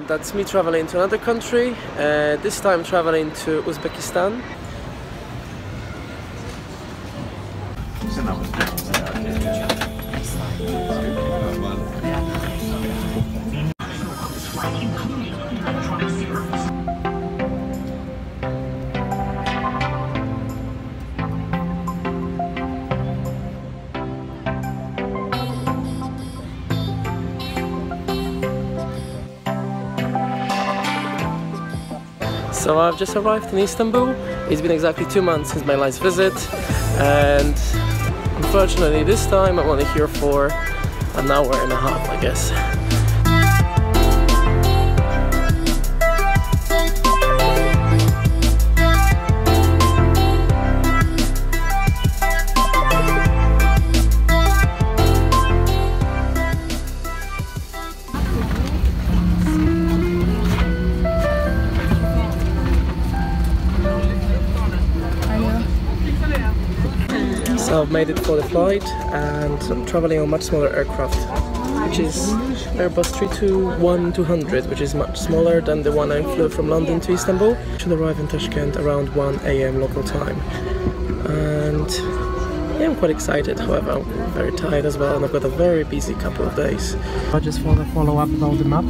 that's me traveling to another country, this time traveling to Uzbekistan. So I've just arrived in Istanbul. It's been exactly 2 months since my last visit, and unfortunately this time I'm only here for an hour and a half, I guess. So I've made it for the flight, and I'm traveling on a much smaller aircraft, which is Airbus 321-200, which is much smaller than the one I flew from London to Istanbul. I should arrive in Tashkent around 1 AM local time. And yeah, I'm quite excited, however I'm very tired as well, and I've got a very busy couple of days. I just want to follow up about the map,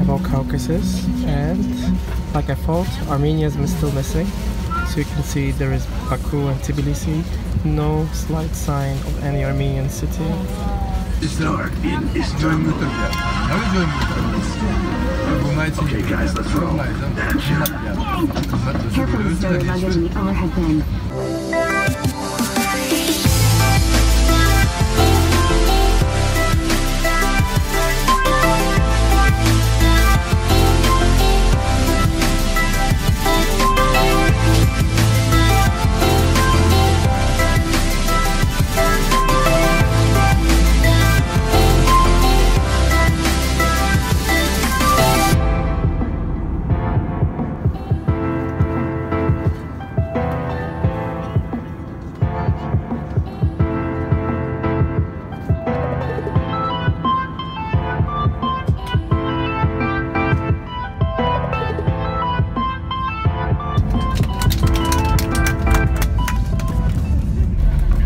about Caucasus, and like I thought, Armenia is still missing. So you can see there is Baku and Tbilisi, no slight sign of any Armenian city. Start in Istanbul. Okay guys, let's roll. Carefully sir, luggage in the overhead bin.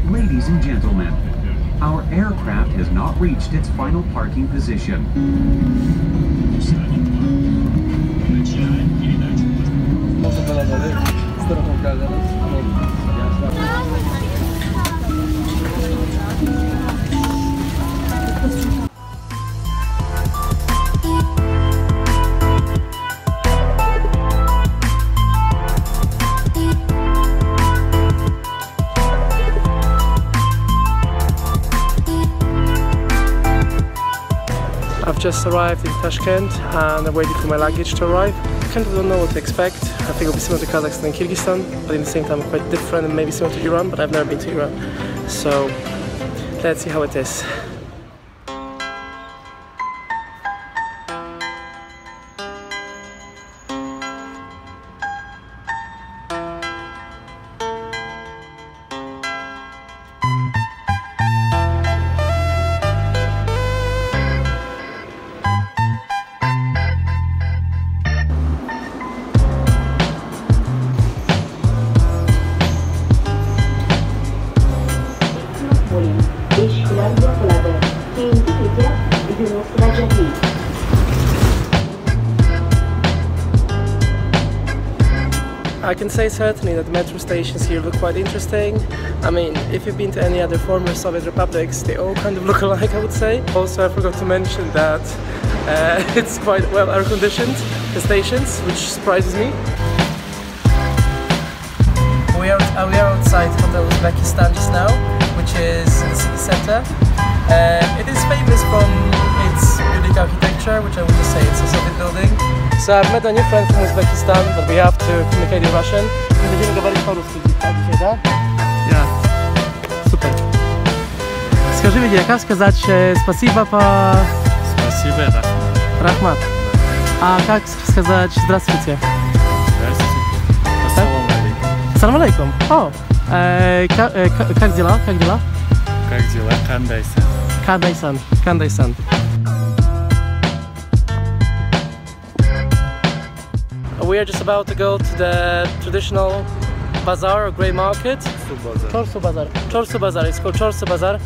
Ladies and gentlemen, our aircraft has not reached its final parking position. I've just arrived in Tashkent and I'm waiting for my luggage to arrive. I kind of don't know what to expect. I think it'll be similar to Kazakhstan and Kyrgyzstan, but at the same time quite different and maybe similar to Iran, but I've never been to Iran. So let's see how it is. I can say certainly that the metro stations here look quite interesting. I mean, if you've been to any other former Soviet republics, they all kind of look alike, I would say. Also, I forgot to mention that it's quite well air-conditioned, the stations, which surprises me. We are outside Hotel Uzbekistan just now, which is in the city center. It is famous from its unique architecture, which I would just say it's a Soviet building. So I've met a new friend from Uzbekistan, but we have to communicate in Russian. Będziemy говорить по-русски dzisiaj, да? Ja. Super. Скажи мне, как сказать спасибо по... Спасибо, Рахмат. Рахмат. А как сказать здравствуйте? Здравствуйте. Ассаламу алейкум. Ассаламу алейкум. О, как дела? Как дела? Как дела? Кандайсан. Кандайсан. Кандайсан. we are just about to go to the traditional bazaar or grey market. Chorsu Bazaar. Chorsu Bazaar. It's called Chorsu Bazaar.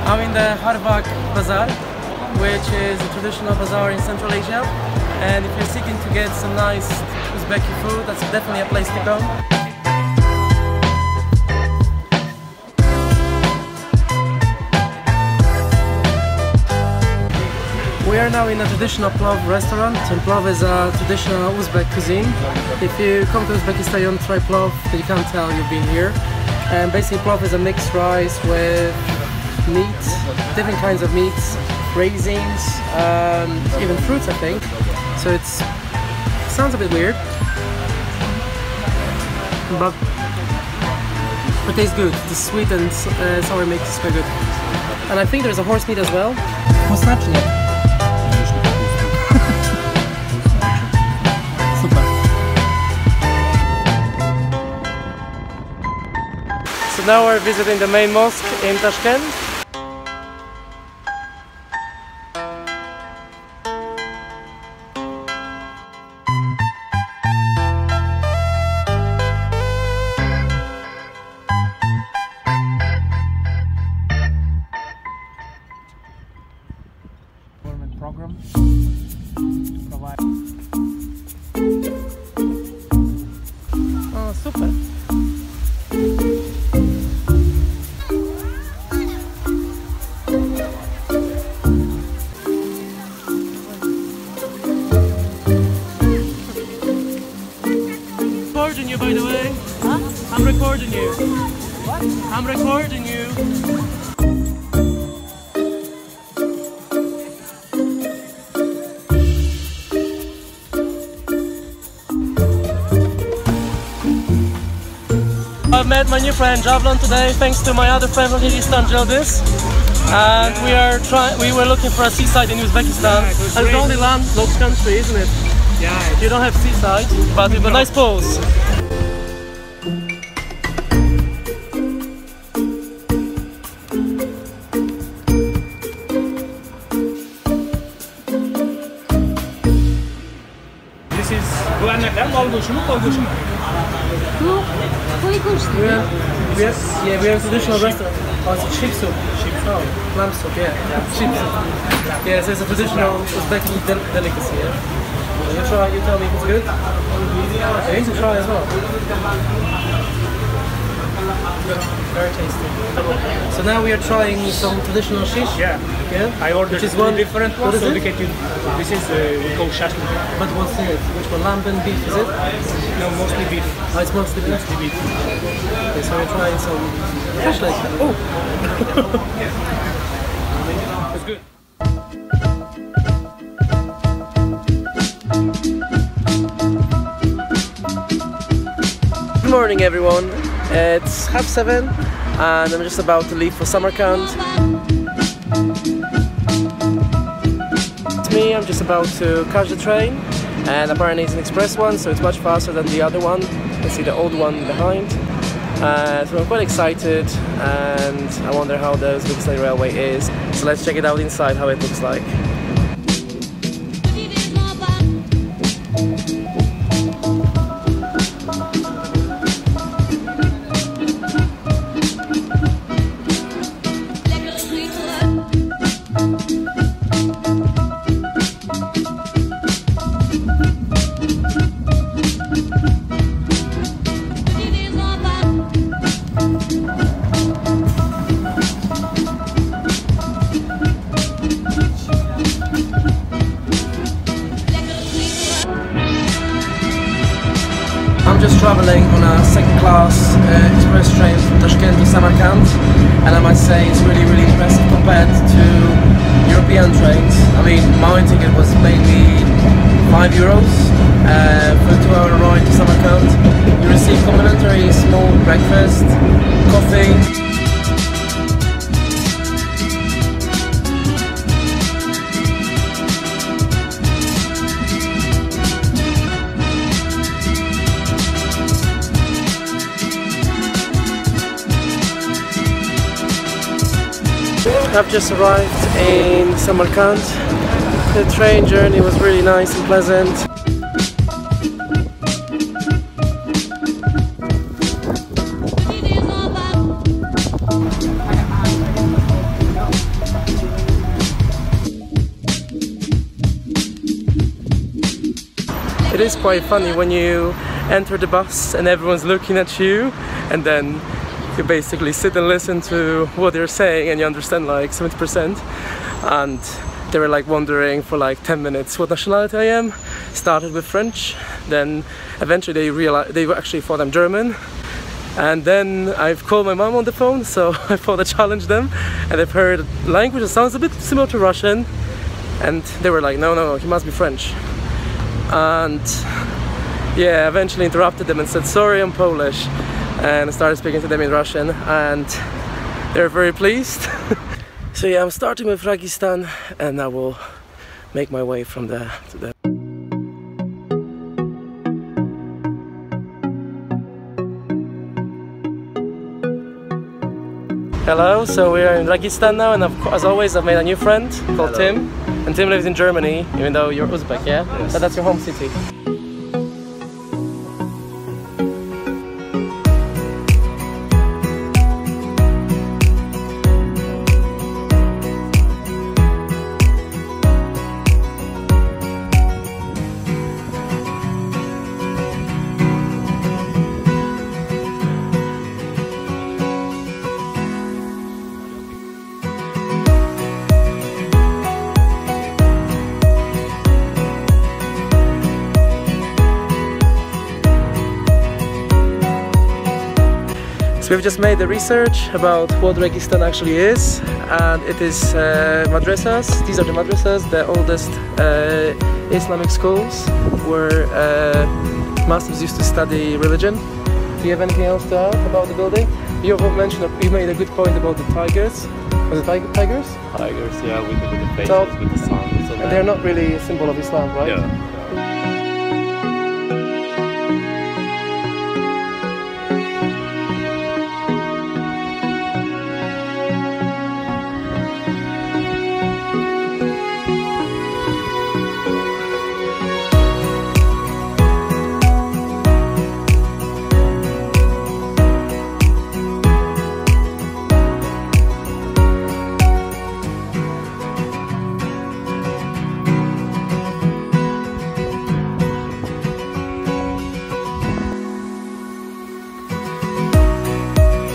I'm in the Harbak Bazaar, which is a traditional bazaar in Central Asia. And if you're seeking to get some nice Uzbeki food, that's definitely a place to go. We are now in a traditional plov restaurant, and plov is a traditional Uzbek cuisine. If you come to Uzbekistan, you don't try plov, then you can't tell you've been here. And basically plov is a mixed rice with meat, different kinds of meats, raisins, even fruits I think. So it sounds a bit weird, but it tastes good. The sweet and sour mix is quite good. And I think there's a horse meat as well. What's happening? So now we're visiting the main mosque in Tashkent. Government program provide. Oh, super. Recording you, by the way. Huh? I'm recording you. What? I'm recording you. I've met my new friend Javlon today, thanks to my other friend from Registan, Jildis. And we were looking for a seaside in Uzbekistan. Yeah, it's the only landlocked country, isn't it? Yeah. You don't have seaside, but with a nice pose. This is Guanakam, Balgoshu. We have a traditional restaurant. Oh, it's sheep soup. Lamb soup, yeah. Sheep soup. Yeah, so it's a traditional Uzbeki delicacy, yeah. You try, you tell me if it's good. You need to try as well. Good, very tasty. So now we are trying some traditional shish. Yeah. I ordered two different ones. So this is we call shashlik. But what's in it? Which one? Lamb and beef, is it? No, mostly beef. Oh, it's mostly beef. Okay, so we're trying some shashlik. Oh! It's good. Good morning everyone, it's 7:30 and I'm just about to leave for Samarkand. It's me, I'm just about to catch the train, and apparently it's an express one, so it's much faster than the other one. You can see the old one behind. So I'm quite excited and I wonder how the Uzbekistan railway is. So let's check it out inside, how it looks like. I'm just travelling on a second-class express train from Tashkent to Samarkand, and I must say it's really impressive compared to European trains. I mean, my ticket was mainly €5 for a 2-hour ride to Samarkand. You receive complimentary small breakfast, coffee. I've just arrived in Samarkand. The train journey was really nice and pleasant. It is quite funny when you enter the bus and everyone's looking at you, and then you basically sit and listen to what they're saying and you understand like 70%. And they were like wondering for like 10 minutes what nationality I am. Started with French, then eventually they realized they actually thought I'm German. And then I've called my mom on the phone, so I thought I'd challenge them, and they've heard language that sounds a bit similar to Russian, and they were like, no, he must be French. And yeah, eventually interrupted them and said, sorry, I'm Polish, and I started speaking to them in Russian, and they're very pleased. So yeah, I'm starting with Registan, and I will make my way from there to there. Hello, so we are in Registan now, and as always I've made a new friend called Tim, and Tim lives in Germany, even though you're Uzbek, yeah? Yes. So that's your home city. So we've just made the research about what Registan actually is, and it is madrasas. These are the madrasas, the oldest Islamic schools where Muslims used to study religion. Do you have anything else to add about the building? You mentioned, you made a good point about the tigers. Was it tigers? Tigers, yeah, with the faces, So- with the sun. So And they're not really a symbol of Islam, right? Yeah.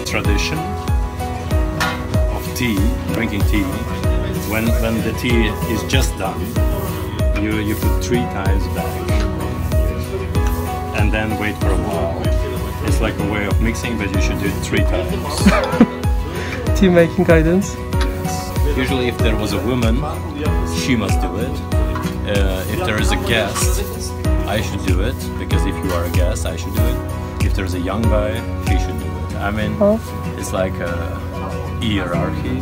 Tradition of tea, drinking tea. When the tea is just done, you put 3 times back and then wait for a while. It's like a way of mixing, but you should do it 3 times. Tea making guidance. Usually if there was a woman, she must do it. If there is a guest, I should do it, because if you are a guest, I should do it. If there's a young guy, he should do it. I mean, it's like a hierarchy.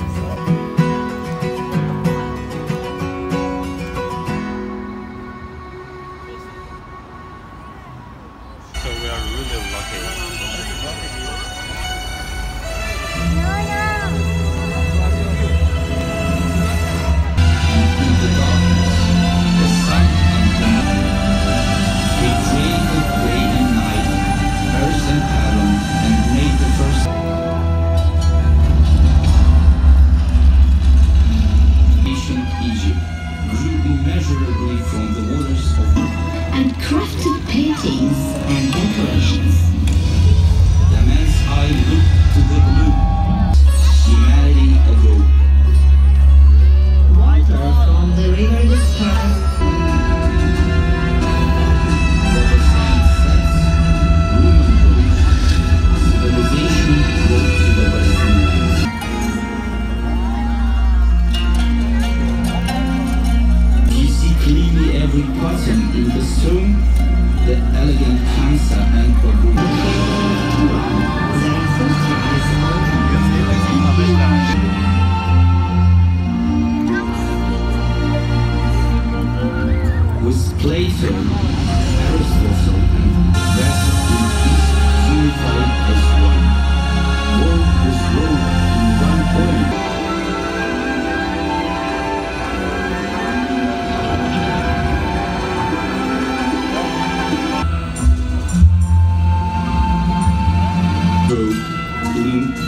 So we are really lucky.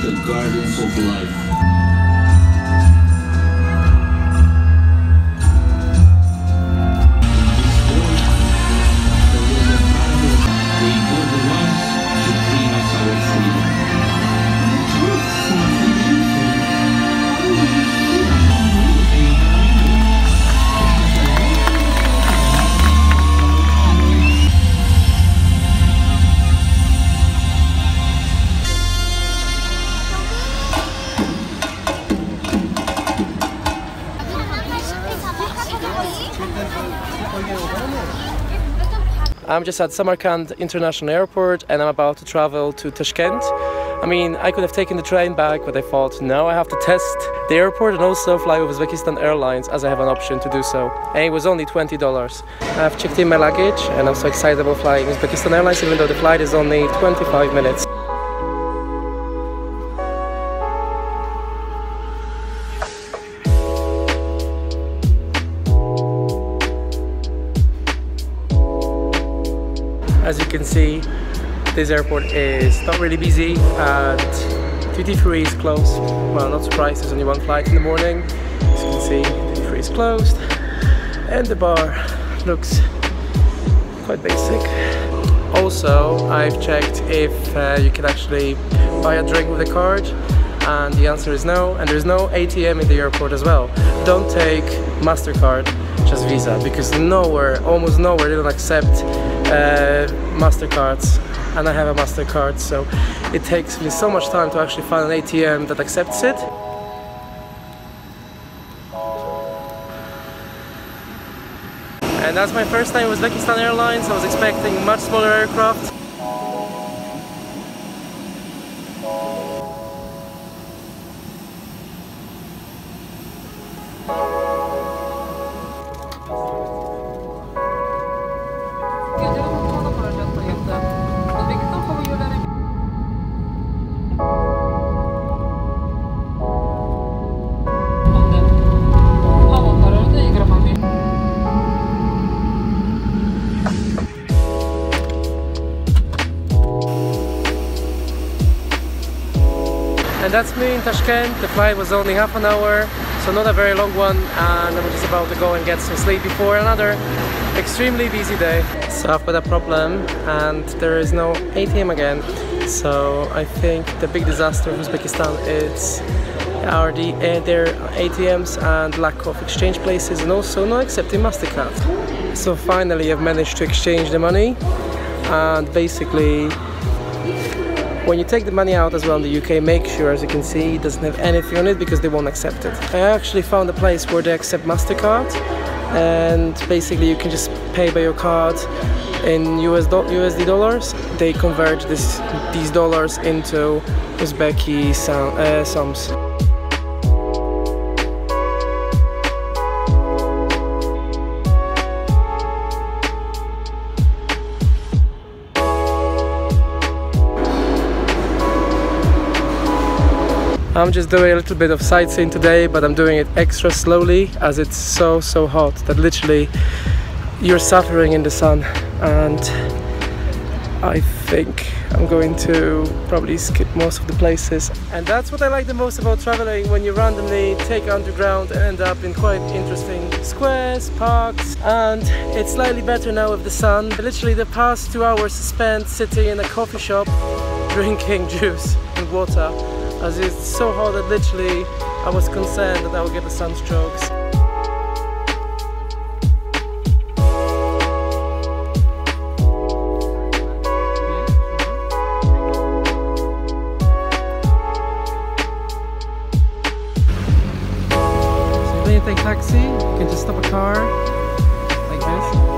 the gardens of life. I'm just at Samarkand International Airport and I'm about to travel to Tashkent. I mean, I could have taken the train back, but I thought, no, I have to test the airport and also fly with Uzbekistan Airlines as I have an option to do so. And it was only $20. I've checked in my luggage and I'm so excited about flying Uzbekistan Airlines, even though the flight is only 25 minutes. As you can see, this airport is not really busy and duty-free is closed. Well, not surprised, there's only one flight in the morning. As you can see, duty-free is closed and the bar looks quite basic. Also, I've checked if you can actually buy a drink with a card, and the answer is no, and there's no ATM in the airport as well. Don't take MasterCard, just Visa, because nowhere, almost nowhere, they don't accept MasterCards, and I have a MasterCard, so it takes me so much time to actually find an ATM that accepts it. And that's my first time with Uzbekistan Airlines. I was expecting much smaller aircraft. And that's me in Tashkent. The flight was only half an hour, so not a very long one, and I'm just about to go and get some sleep before another extremely busy day. So I've got a problem and there is no ATM again. So I think the big disaster of Uzbekistan is their ATMs and lack of exchange places, and also not accepting MasterCard. So finally I've managed to exchange the money, and basically when you take the money out as well in the UK, make sure, as you can see, it doesn't have anything on it because they won't accept it. I actually found a place where they accept MasterCard, and basically you can just pay by your card in USD dollars. They convert these dollars into Uzbeki sums. I'm just doing a little bit of sightseeing today, but I'm doing it extra slowly as it's so hot that literally you're suffering in the sun, and I think I'm going to probably skip most of the places. And that's what I like the most about traveling, when you randomly take underground and end up in quite interesting squares, parks, and it's slightly better now with the sun. Literally the past 2 hours spent sitting in a coffee shop drinking juice and water, as it's so hot that literally I was concerned that I would get the sunstrokes. So when you take taxi, you can just stop a car like this.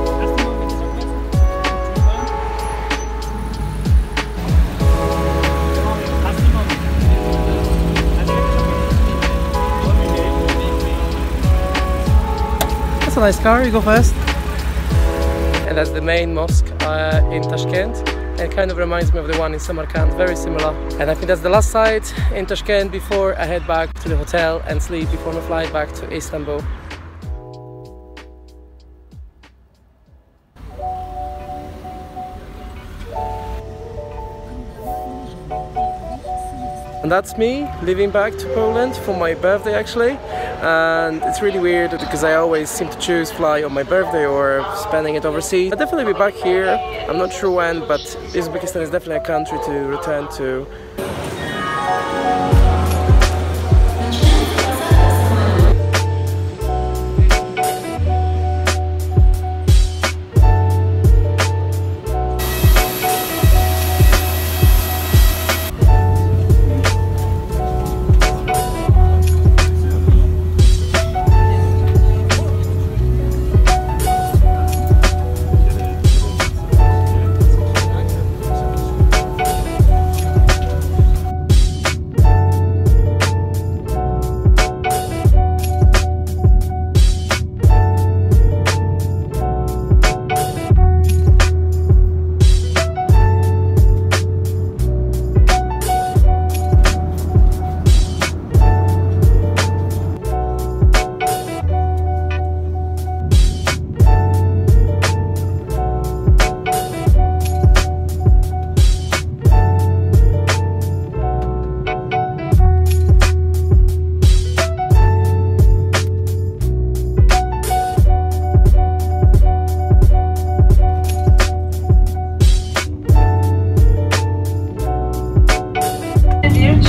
That's a nice car, you go first. And that's the main mosque in Tashkent. It kind of reminds me of the one in Samarkand, very similar. And I think that's the last site in Tashkent before I head back to the hotel and sleep before my flight back to Istanbul. And that's me leaving back to Poland for my birthday actually, and it's really weird because I always seem to choose fly on my birthday or spending it overseas. I'll definitely be back here, I'm not sure when, but Uzbekistan is definitely a country to return to.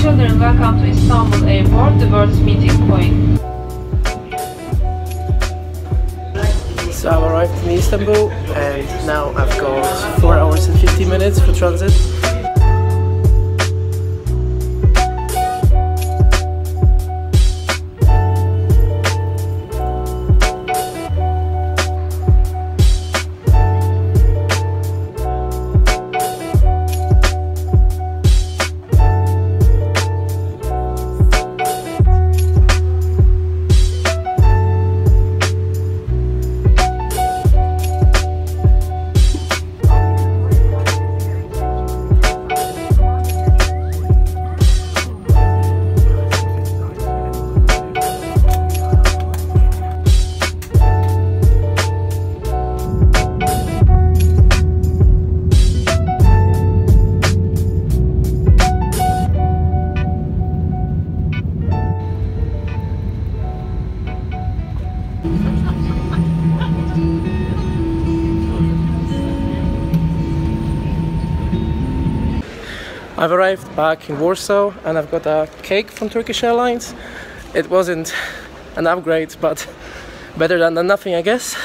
Children, welcome to Istanbul Airport, the world's meeting point. So I've arrived in Istanbul and now I've got 4 hours and 50 minutes for transit. I've arrived back in Warsaw and I've got a cake from Turkish Airlines. It wasn't an upgrade, but better than nothing, I guess.